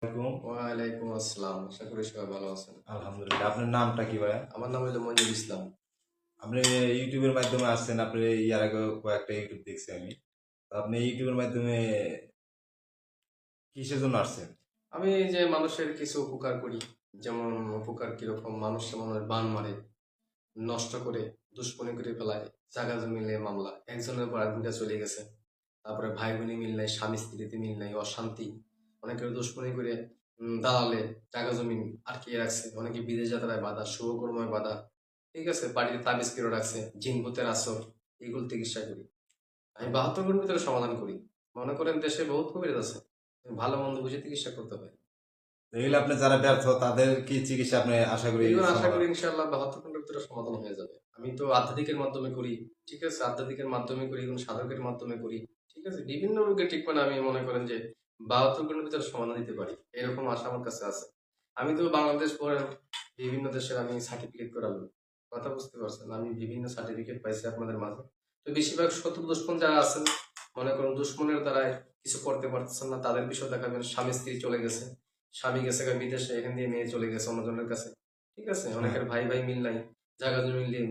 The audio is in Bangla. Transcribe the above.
আলাইকুম। ওয়ালাইকুম আসসালাম। আশা করি সবাই ভালো আছেন। আলহামদুলিল্লাহ। আপনার নামটা কি ভাইয়া? আমার নাম হলো মনিরুল ইসলাম। আপনি ইউটিউবের মাধ্যমে আসছেন। আপনি ইয়ার আগে কয়েকটা ইউটিউব দেখছি আমি। তো আপনি ইউটিউবের মাধ্যমে কিসের জন্য আসছেন? আমি এই যে মানুষের কিছু উপকার করি। যেমন উপকার কিরকম, মানুষের বান মারে, নষ্ট করে, দুশ্মনী করে ফেলায়, জাগা জমি নিয়ে মামলা, একজনের পর আরেকজনকে চলে গেছে। তারপরে ভাই বোনে মিল নাই, স্বামী স্ত্রীতে মিল নাই, অশান্তি, অনেকের দুশ্মনী করে দালালে জাগা জমি আটকিয়ে রাখছে, অনেকে বিদেশ যাত্রায় বাধা, শুভকর্ময় বাধা, ঠিক আছে, বাড়িতে তাবিজ কেড়ে রাখছে, জিন ভূতের আসর, এগুলো চিকিৎসা করি। আমি ৭২ ঘন্টার ভিতরে সমাধান করি। মনে করেন দেশে বহুত কবিরাজ আছে, ভালো মন্দ বুঝে চিকিৎসা করতে হয়। এগুলো আপনি যারা ব্যর্থ তাদের কি চিকিৎসা আপনি আশা করি এগুলো আশা সমাধান? করি ইনশাআল্লাহ ৭২ ঘন্টার ভিতরে সমাধান হয়ে যাবে। আমি তো আধ্যাত্মিকের মাধ্যমে করি, ঠিক আছে, আধ্যাত্মিকের মাধ্যমে করি, কোনো সাধকের মাধ্যমে করি, ঠিক আছে, বিভিন্ন রোগের ট্রিটমেন্ট আমি মনে করেন যে ৭২ ঘন্টার ভিতরে সমাধান দিতে পারি, এরকম আশা আমার কাছে আছে। আমি তো বাংলাদেশ পড়েন, বিভিন্ন দেশের আমি সার্টিফিকেট করাবো, কথা বুঝতে পারছেন, আমি বিভিন্ন সার্টিফিকেট পাইছি আপনাদের মাঝে। তো বেশিরভাগ শত্রু দুশ্মন যারা আছেন, মনে করেন দুশ্মনের দ্বারাই কিছু করতে পারতেছেন না, তাদের বিষয় দেখাবেন, স্বামী স্ত্রী চলে গেছে, স্বামী গেছে বিদেশে, এখান দিয়ে মেয়ে চলে গেছে অন্যজনের কাছে, ঠিক আছে, হ্যাঁ। অনেকের ভাই ভাই মিল নাই, জায়গা জমি মিলিয়ে